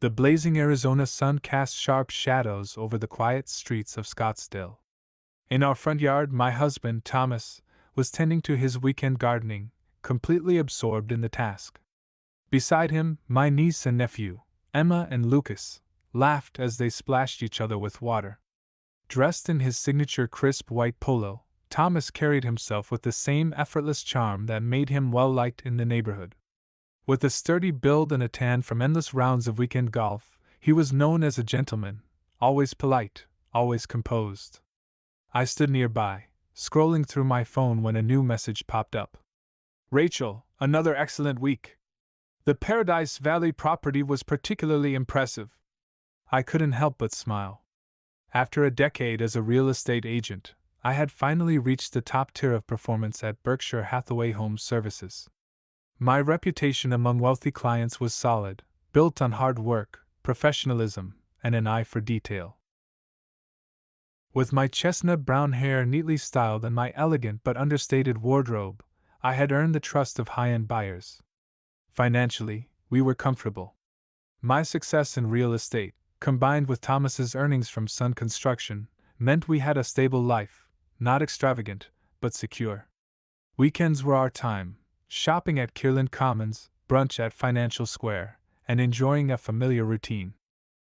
The blazing Arizona sun cast sharp shadows over the quiet streets of Scottsdale. In our front yard, my husband, Thomas, was tending to his weekend gardening, completely absorbed in the task. Beside him, my niece and nephew, Emma and Lucas, laughed as they splashed each other with water. Dressed in his signature crisp white polo, Thomas carried himself with the same effortless charm that made him well liked in the neighborhood. With a sturdy build and a tan from endless rounds of weekend golf, he was known as a gentleman, always polite, always composed. I stood nearby, scrolling through my phone when a new message popped up. Rachel, another excellent week. The Paradise Valley property was particularly impressive. I couldn't help but smile. After a decade as a real estate agent, I had finally reached the top tier of performance at Berkshire Hathaway Home Services. My reputation among wealthy clients was solid, built on hard work, professionalism, and an eye for detail. With my chestnut brown hair neatly styled and my elegant but understated wardrobe, I had earned the trust of high-end buyers. Financially, we were comfortable. My success in real estate, combined with Thomas's earnings from Sun Construction, meant we had a stable life, not extravagant, but secure. Weekends were our time, shopping at Kierland Commons, brunch at Financial Square, and enjoying a familiar routine.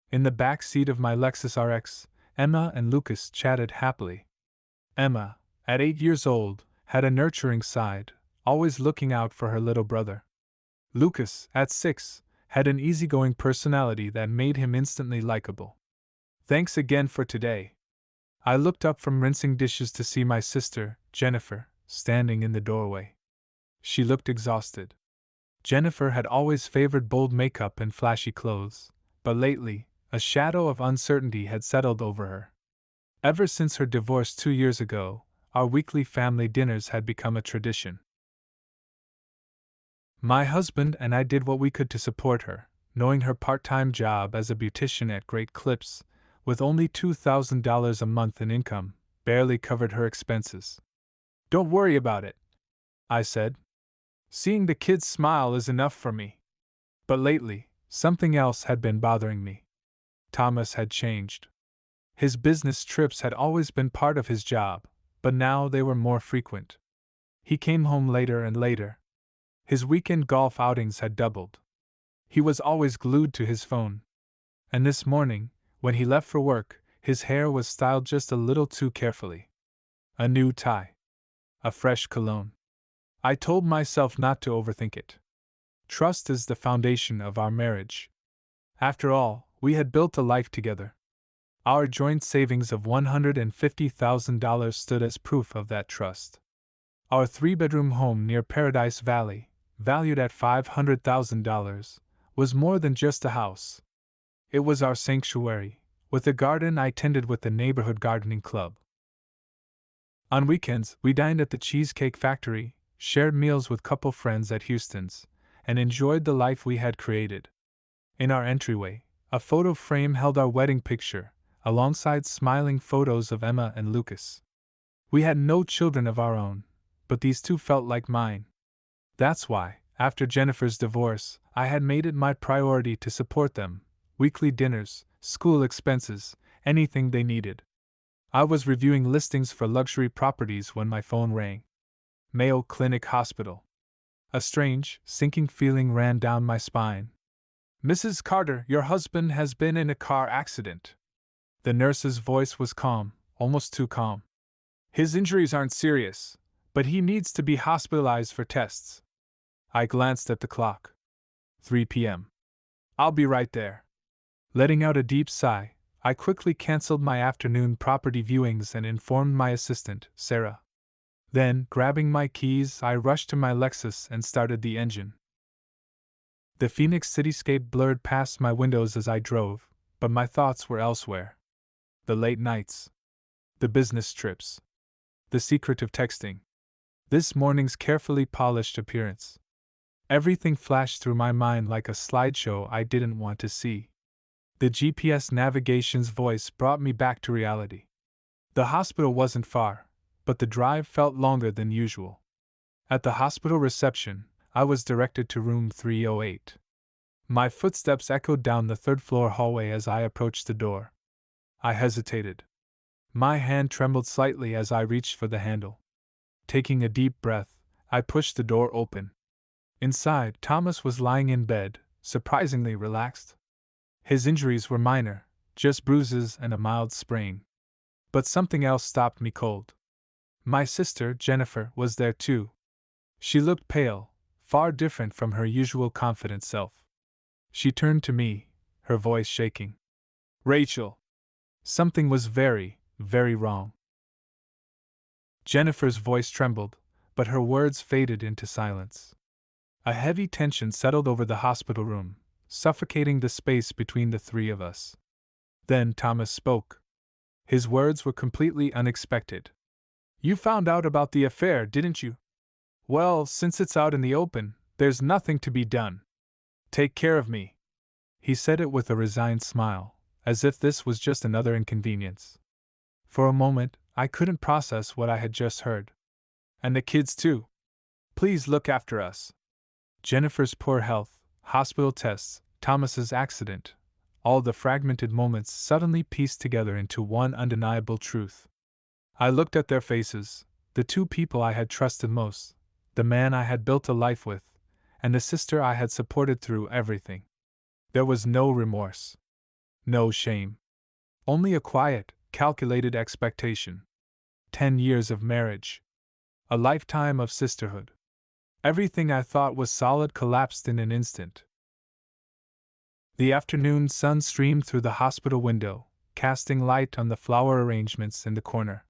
In the back seat of my Lexus RX, Emma and Lucas chatted happily. Emma, at 8 years old, had a nurturing side, always looking out for her little brother. Lucas, at 6, had an easygoing personality that made him instantly likable. Thanks again for today. I looked up from rinsing dishes to see my sister, Jennifer, standing in the doorway. She looked exhausted. Jennifer had always favored bold makeup and flashy clothes, but lately, a shadow of uncertainty had settled over her. Ever since her divorce 2 years ago, our weekly family dinners had become a tradition. My husband and I did what we could to support her, knowing her part-time job as a beautician at Great Clips, with only $2,000 a month in income, barely covered her expenses. "Don't worry about it," I said. "Seeing the kids smile is enough for me." But lately, something else had been bothering me. Thomas had changed. His business trips had always been part of his job, but now they were more frequent. He came home later and later. His weekend golf outings had doubled. He was always glued to his phone. And this morning, when he left for work, his hair was styled just a little too carefully. A new tie. A fresh cologne. I told myself not to overthink it. Trust is the foundation of our marriage. After all, we had built a life together. Our joint savings of $150,000 stood as proof of that trust. Our 3-bedroom home near Paradise Valley, valued at $500,000, was more than just a house. It was our sanctuary, with a garden I tended with the neighborhood gardening club. On weekends, we dined at the Cheesecake Factory, shared meals with couple friends at Houston's, and enjoyed the life we had created. In our entryway, a photo frame held our wedding picture, alongside smiling photos of Emma and Lucas. We had no children of our own, but these two felt like mine. That's why, after Jennifer's divorce, I had made it my priority to support them: weekly dinners, school expenses, anything they needed. I was reviewing listings for luxury properties when my phone rang. Mayo Clinic Hospital. A strange, sinking feeling ran down my spine. "Mrs. Carter, your husband has been in a car accident." The nurse's voice was calm, almost too calm. "His injuries aren't serious, but he needs to be hospitalized for tests." I glanced at the clock. 3 p.m. "I'll be right there." Letting out a deep sigh, I quickly canceled my afternoon property viewings and informed my assistant, Sarah. Then, grabbing my keys, I rushed to my Lexus and started the engine. The Phoenix cityscape blurred past my windows as I drove, but my thoughts were elsewhere. The late nights. The business trips. The secretive texting. This morning's carefully polished appearance. Everything flashed through my mind like a slideshow I didn't want to see. The GPS navigation's voice brought me back to reality. The hospital wasn't far, but the drive felt longer than usual. At the hospital reception, I was directed to room 308. My footsteps echoed down the third-floor hallway as I approached the door. I hesitated. My hand trembled slightly as I reached for the handle. Taking a deep breath, I pushed the door open. Inside, Thomas was lying in bed, surprisingly relaxed. His injuries were minor, just bruises and a mild sprain. But something else stopped me cold. My sister, Jennifer, was there too. She looked pale, far different from her usual confident self. She turned to me, her voice shaking. "Rachel!" Something was very, very wrong. Jennifer's voice trembled, but her words faded into silence. A heavy tension settled over the hospital room, suffocating the space between the three of us. Then Thomas spoke. His words were completely unexpected. "You found out about the affair, didn't you? Well, since it's out in the open, there's nothing to be done. Take care of me." He said it with a resigned smile, as if this was just another inconvenience. For a moment, I couldn't process what I had just heard. "And the kids too. Please look after us." Jennifer's poor health, hospital tests, Thomas's accident, all the fragmented moments suddenly pieced together into one undeniable truth. I looked at their faces, the two people I had trusted most, the man I had built a life with, and the sister I had supported through everything. There was no remorse. No shame. Only a quiet, calculated expectation. 10 years of marriage. A lifetime of sisterhood. Everything I thought was solid collapsed in an instant. The afternoon sun streamed through the hospital window, casting light on the flower arrangements in the corner.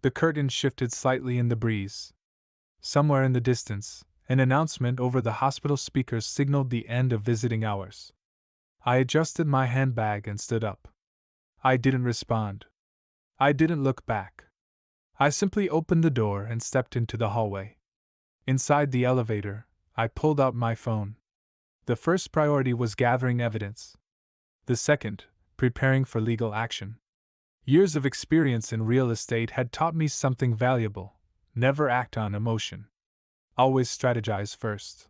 The curtain shifted slightly in the breeze. Somewhere in the distance, an announcement over the hospital speakers signaled the end of visiting hours. I adjusted my handbag and stood up. I didn't respond. I didn't look back. I simply opened the door and stepped into the hallway. Inside the elevator, I pulled out my phone. The first priority was gathering evidence. The second, preparing for legal action. Years of experience in real estate had taught me something valuable: never act on emotion. Always strategize first.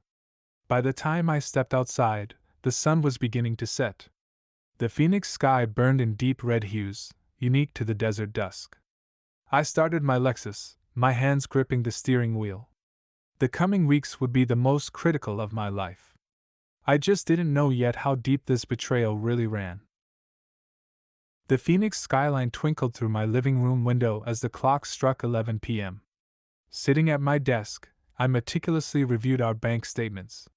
By the time I stepped outside, the sun was beginning to set. The Phoenix sky burned in deep red hues, unique to the desert dusk. I started my Lexus, my hands gripping the steering wheel. The coming weeks would be the most critical of my life. I just didn't know yet how deep this betrayal really ran. The Phoenix skyline twinkled through my living room window as the clock struck 11 p.m. Sitting at my desk, I meticulously reviewed our bank statements.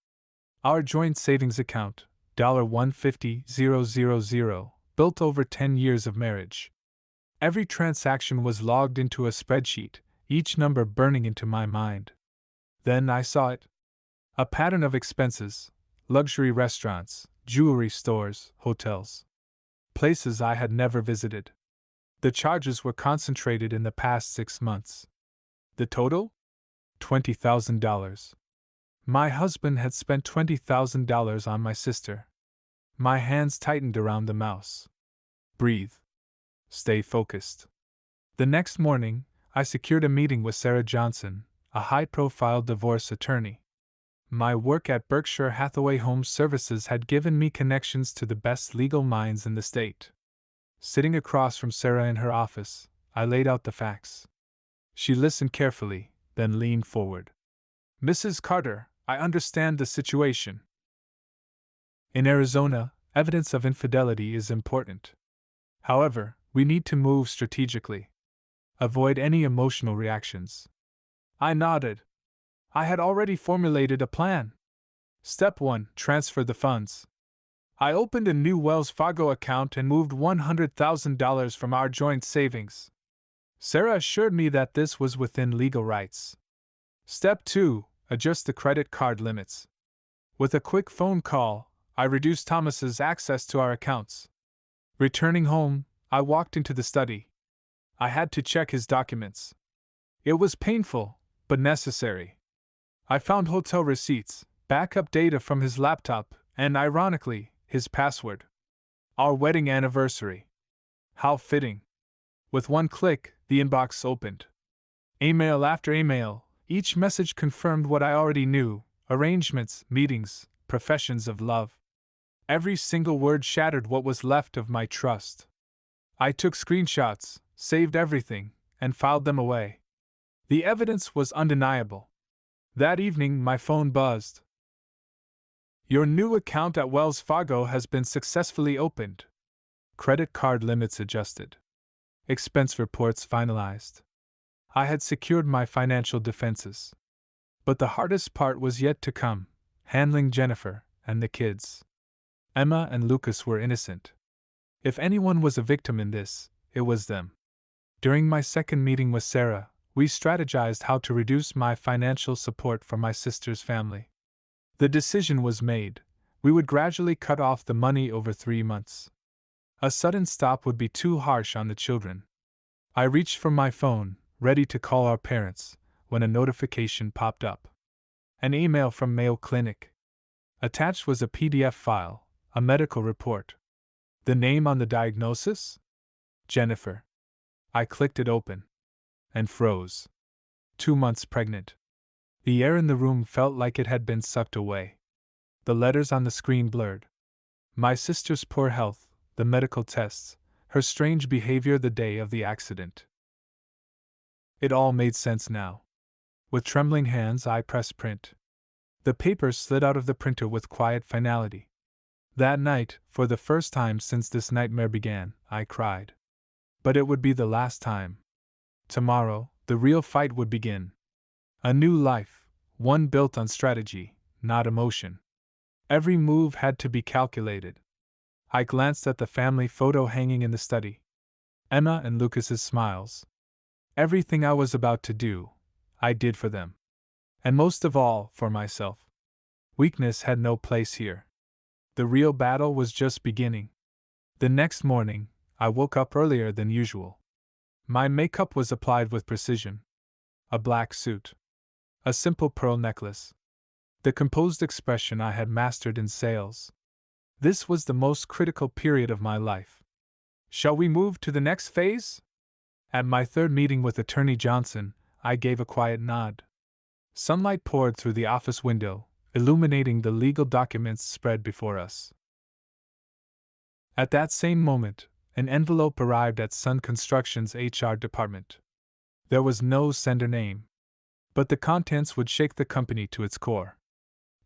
Our joint savings account, $150,000, built over 10 years of marriage. Every transaction was logged into a spreadsheet, each number burning into my mind. Then I saw it. A pattern of expenses: luxury restaurants, jewelry stores, hotels. Places I had never visited. The charges were concentrated in the past 6 months. The total? $20,000. My husband had spent $20,000 on my sister. My hands tightened around the mouse. Breathe. Stay focused. The next morning, I secured a meeting with Sarah Johnson, a high-profile divorce attorney. My work at Berkshire Hathaway Home Services had given me connections to the best legal minds in the state. Sitting across from Sarah in her office, I laid out the facts. She listened carefully, then leaned forward. "Mrs. Carter, I understand the situation. In Arizona, evidence of infidelity is important. However, we need to move strategically. Avoid any emotional reactions." I nodded. I had already formulated a plan. Step 1: transfer the funds. I opened a new Wells Fargo account and moved $100,000 from our joint savings. Sarah assured me that this was within legal rights. Step 2: adjust the credit card limits. With a quick phone call, I reduced Thomas's access to our accounts. Returning home, I walked into the study. I had to check his documents. It was painful, but necessary. I found hotel receipts, backup data from his laptop, and, ironically, his password. Our wedding anniversary. How fitting. With one click, the inbox opened. Email after email, each message confirmed what I already knew: arrangements, meetings, professions of love. Every single word shattered what was left of my trust. I took screenshots, saved everything, and filed them away. The evidence was undeniable. That evening, my phone buzzed. Your new account at Wells Fargo has been successfully opened. Credit card limits adjusted. Expense reports finalized. I had secured my financial defenses. But the hardest part was yet to come: handling Jennifer and the kids. Emma and Lucas were innocent. If anyone was a victim in this, it was them. During my second meeting with Sarah, we strategized how to reduce my financial support for my sister's family. The decision was made: we would gradually cut off the money over 3 months. A sudden stop would be too harsh on the children. I reached for my phone, ready to call our parents, when a notification popped up. An email from Mayo Clinic. Attached was a PDF file, a medical report. The name on the diagnosis? Jennifer. I clicked it open and froze. 2 months pregnant. The air in the room felt like it had been sucked away. The letters on the screen blurred. My sister's poor health, the medical tests, her strange behavior the day of the accident. It all made sense now. With trembling hands, I pressed print. The paper slid out of the printer with quiet finality. That night, for the first time since this nightmare began, I cried. But it would be the last time. Tomorrow, the real fight would begin. A new life, one built on strategy, not emotion. Every move had to be calculated. I glanced at the family photo hanging in the study. Emma and Lucas's smiles. Everything I was about to do, I did for them. And most of all, for myself. Weakness had no place here. The real battle was just beginning. The next morning, I woke up earlier than usual. My makeup was applied with precision. A black suit. A simple pearl necklace. The composed expression I had mastered in sales. This was the most critical period of my life. Shall we move to the next phase? At my third meeting with Attorney Johnson, I gave a quiet nod. Sunlight poured through the office window, illuminating the legal documents spread before us. At that same moment, an envelope arrived at Sun Construction's HR department. There was no sender name, but the contents would shake the company to its core.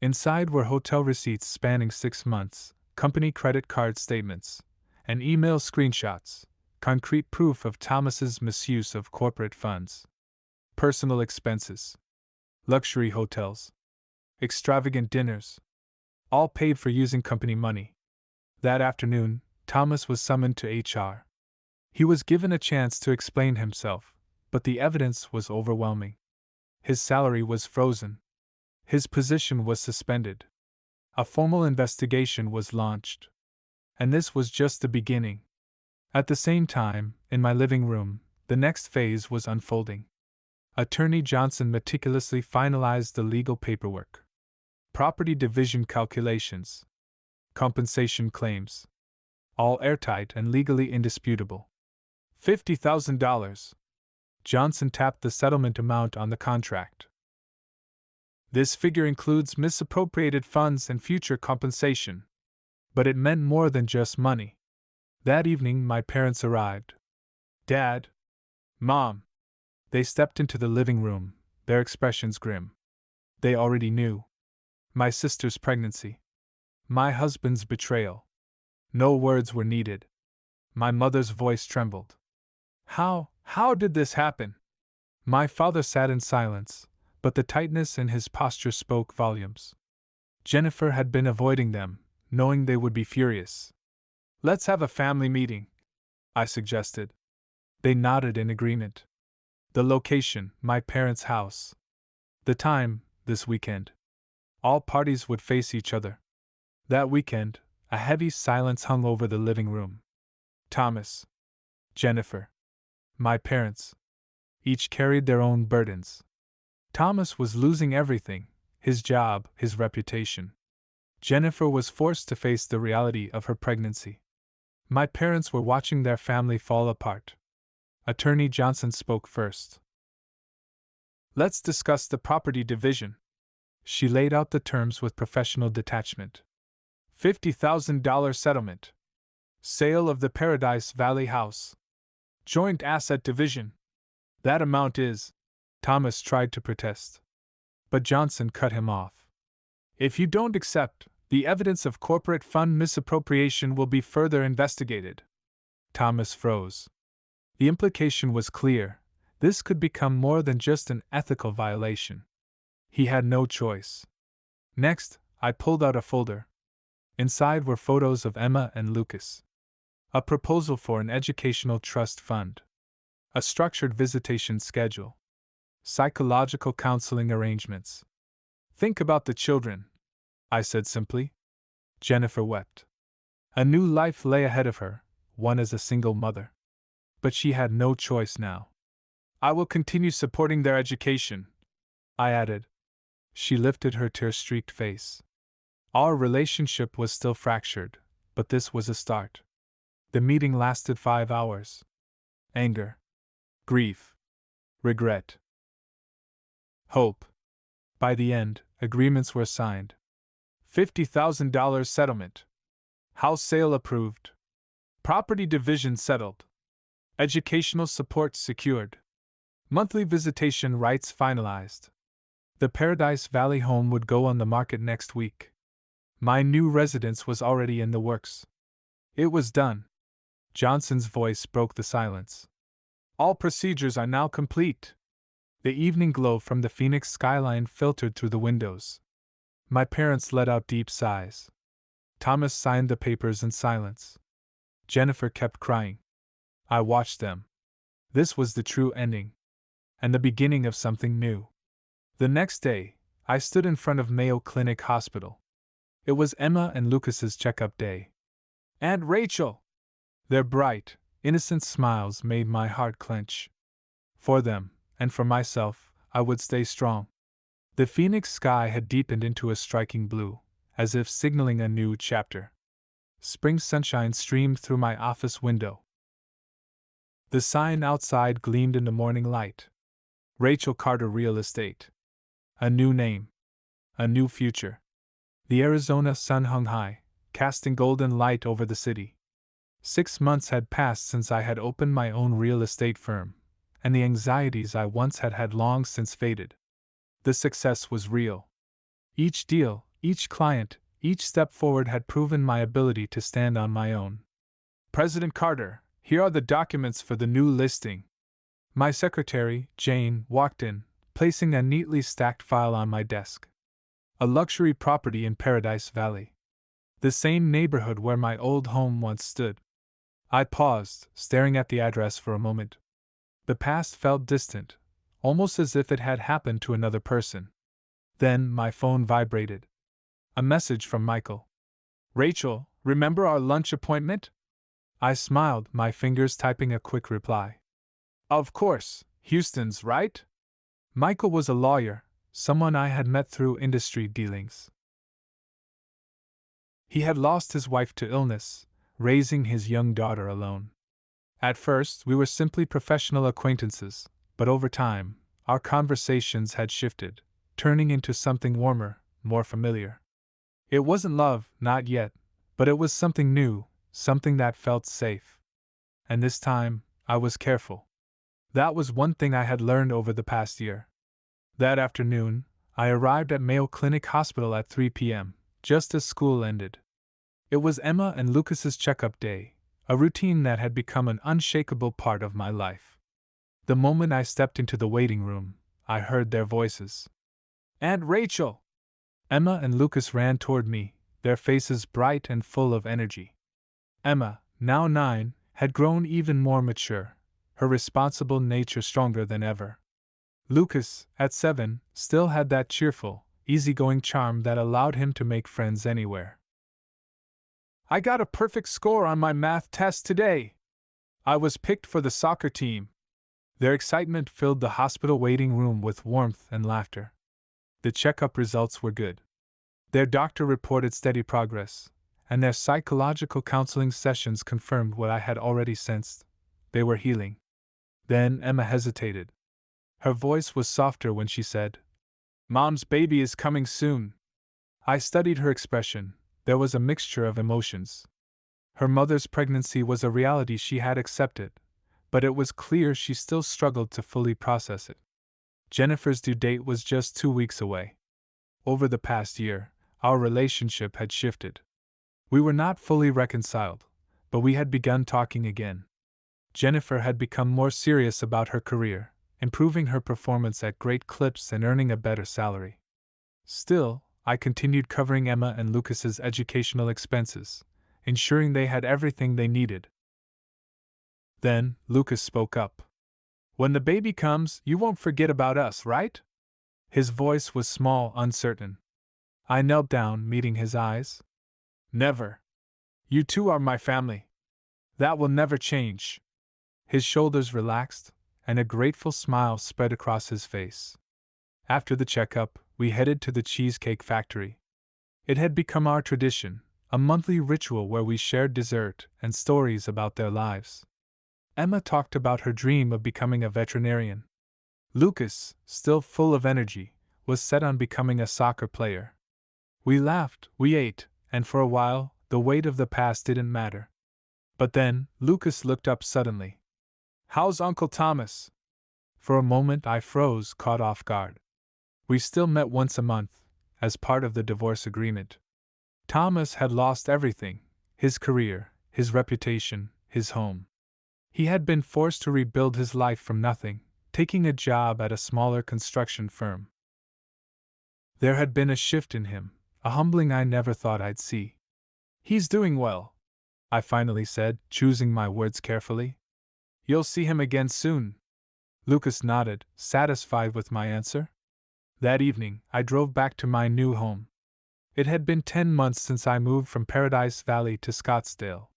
Inside were hotel receipts spanning 6 months, company credit card statements, and email screenshots, concrete proof of Thomas's misuse of corporate funds. Personal expenses. Luxury hotels. Extravagant dinners. All paid for using company money. That afternoon, Thomas was summoned to HR. He was given a chance to explain himself, but the evidence was overwhelming. His salary was frozen. His position was suspended. A formal investigation was launched. And this was just the beginning. At the same time, in my living room, the next phase was unfolding. Attorney Johnson meticulously finalized the legal paperwork. Property division calculations. Compensation claims. All airtight and legally indisputable. $50,000. Johnson tapped the settlement amount on the contract. This figure includes misappropriated funds and future compensation. But it meant more than just money. That evening, my parents arrived. Dad. Mom. They stepped into the living room, their expressions grim. They already knew. My sister's pregnancy. My husband's betrayal. No words were needed. My mother's voice trembled. How did this happen? My father sat in silence, but the tightness in his posture spoke volumes. Jennifer had been avoiding them, knowing they would be furious. Let's have a family meeting, I suggested. They nodded in agreement. The location, my parents' house. The time, this weekend. All parties would face each other. That weekend, a heavy silence hung over the living room. Thomas. Jennifer. My parents. Each carried their own burdens. Thomas was losing everything: his job, his reputation. Jennifer was forced to face the reality of her pregnancy. My parents were watching their family fall apart. Attorney Johnson spoke first. Let's discuss the property division. She laid out the terms with professional detachment. $50,000 settlement. Sale of the Paradise Valley house. Joint asset division. That amount is. Thomas tried to protest. But Johnson cut him off. If you don't accept, the evidence of corporate fund misappropriation will be further investigated. Thomas froze. The implication was clear. This could become more than just an ethical violation. He had no choice. Next, I pulled out a folder. Inside were photos of Emma and Lucas. A proposal for an educational trust fund. A structured visitation schedule. Psychological counseling arrangements. Think about the children, I said simply. Jennifer wept. A new life lay ahead of her, one as a single mother. But she had no choice now. I will continue supporting their education, I added. She lifted her tear-streaked face. Our relationship was still fractured, but this was a start. The meeting lasted 5 hours. Anger. Grief. Regret. Hope. By the end, agreements were signed. $50,000 settlement. House sale approved. Property division settled. Educational support secured. Monthly visitation rights finalized. The Paradise Valley home would go on the market next week. My new residence was already in the works. It was done. Johnson's voice broke the silence. All procedures are now complete. The evening glow from the Phoenix skyline filtered through the windows. My parents let out deep sighs. Thomas signed the papers in silence. Jennifer kept crying. I watched them. This was the true ending. And the beginning of something new. The next day, I stood in front of Mayo Clinic Hospital. It was Emma and Lucas's checkup day. Aunt Rachel! Their bright, innocent smiles made my heart clench. For them, and for myself, I would stay strong. The Phoenix sky had deepened into a striking blue, as if signaling a new chapter. Spring sunshine streamed through my office window. The sign outside gleamed in the morning light. Rachel Carter Real Estate. A new name. A new future. The Arizona sun hung high, casting golden light over the city. 6 months had passed since I had opened my own real estate firm, and the anxieties I once had long since faded. The success was real. Each deal, each client, each step forward had proven my ability to stand on my own. President Carter, here are the documents for the new listing. My secretary, Jane, walked in, placing a neatly stacked file on my desk. A luxury property in Paradise Valley. The same neighborhood where my old home once stood. I paused, staring at the address for a moment. The past felt distant, almost as if it had happened to another person. Then my phone vibrated. A message from Michael. Rachel, remember our lunch appointment? I smiled, my fingers typing a quick reply. Of course, Houston's, right? Michael was a lawyer, someone I had met through industry dealings. He had lost his wife to illness, raising his young daughter alone. At first, we were simply professional acquaintances, but over time, our conversations had shifted, turning into something warmer, more familiar. It wasn't love, not yet, but it was something new, something that felt safe. And this time, I was careful. That was one thing I had learned over the past year. That afternoon, I arrived at Mayo Clinic Hospital at 3 p.m., just as school ended. It was Emma and Lucas's checkup day, a routine that had become an unshakable part of my life. The moment I stepped into the waiting room, I heard their voices. Aunt Rachel! Emma and Lucas ran toward me, their faces bright and full of energy. Emma, now 9, had grown even more mature, her responsible nature stronger than ever. Lucas, at 7, still had that cheerful, easygoing charm that allowed him to make friends anywhere. I got a perfect score on my math test today. I was picked for the soccer team. Their excitement filled the hospital waiting room with warmth and laughter. The checkup results were good. Their doctor reported steady progress, and their psychological counseling sessions confirmed what I had already sensed. They were healing. Then Emma hesitated. Her voice was softer when she said, Mom's baby is coming soon. I studied her expression, There was a mixture of emotions. Her mother's pregnancy was a reality she had accepted, but it was clear she still struggled to fully process it. Jennifer's due date was just 2 weeks away. Over the past year, our relationship had shifted. We were not fully reconciled, but we had begun talking again. Jennifer had become more serious about her career, improving her performance at great clips and earning a better salary. Still, I continued covering Emma and Lucas's educational expenses, ensuring they had everything they needed. Then, Lucas spoke up. "When the baby comes, you won't forget about us, right?" His voice was small, uncertain. I knelt down, meeting his eyes. "Never. You two are my family. That will never change." His shoulders relaxed, and a grateful smile spread across his face. After the checkup, we headed to the Cheesecake Factory. It had become our tradition, a monthly ritual where we shared dessert and stories about their lives. Emma talked about her dream of becoming a veterinarian. Lucas, still full of energy, was set on becoming a soccer player. We laughed, we ate, and for a while, the weight of the past didn't matter. But then, Lucas looked up suddenly. "How's Uncle Thomas?" For a moment I froze, caught off guard. We still met once a month, as part of the divorce agreement. Thomas had lost everything: his career, his reputation, his home. He had been forced to rebuild his life from nothing, taking a job at a smaller construction firm. There had been a shift in him, a humbling I never thought I'd see. "He's doing well," I finally said, choosing my words carefully. "You'll see him again soon." Lucas nodded, satisfied with my answer. That evening, I drove back to my new home. It had been 10 months since I moved from Paradise Valley to Scottsdale.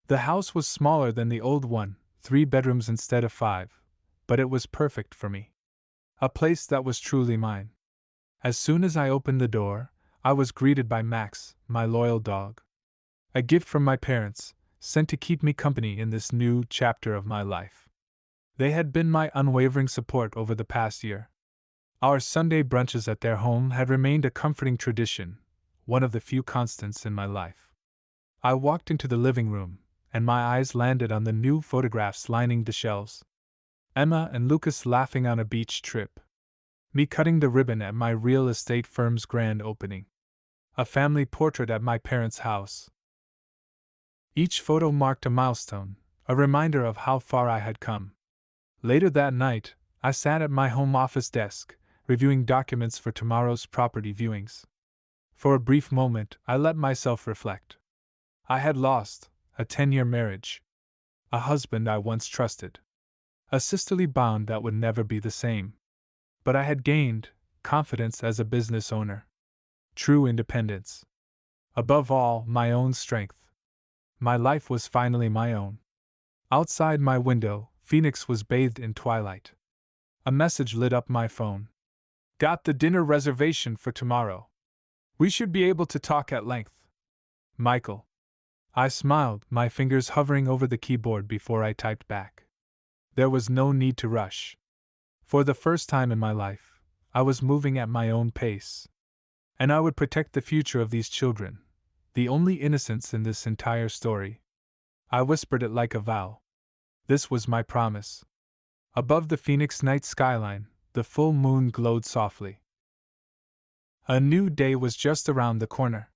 The house was smaller than the old one, 3 bedrooms instead of 5, but it was perfect for me. A place that was truly mine. As soon as I opened the door, I was greeted by Max, my loyal dog. A gift from my parents, sent to keep me company in this new chapter of my life. They had been my unwavering support over the past year. Our Sunday brunches at their home had remained a comforting tradition, one of the few constants in my life. I walked into the living room, and my eyes landed on the new photographs lining the shelves. Emma and Lucas laughing on a beach trip. Me cutting the ribbon at my real estate firm's grand opening. A family portrait at my parents' house. Each photo marked a milestone, a reminder of how far I had come. Later that night, I sat at my home office desk, reviewing documents for tomorrow's property viewings. For a brief moment, I let myself reflect. I had lost a 10-year marriage, a husband I once trusted, a sisterly bond that would never be the same. But I had gained confidence as a business owner, true independence. Above all, my own strength. My life was finally my own. Outside my window, Phoenix was bathed in twilight. A message lit up my phone. "Got the dinner reservation for tomorrow. We should be able to talk at length. Michael." I smiled, my fingers hovering over the keyboard before I typed back. There was no need to rush. For the first time in my life, I was moving at my own pace. And I would protect the future of these children, the only innocents in this entire story. I whispered it like a vow. This was my promise. Above the Phoenix night skyline, the full moon glowed softly. A new day was just around the corner.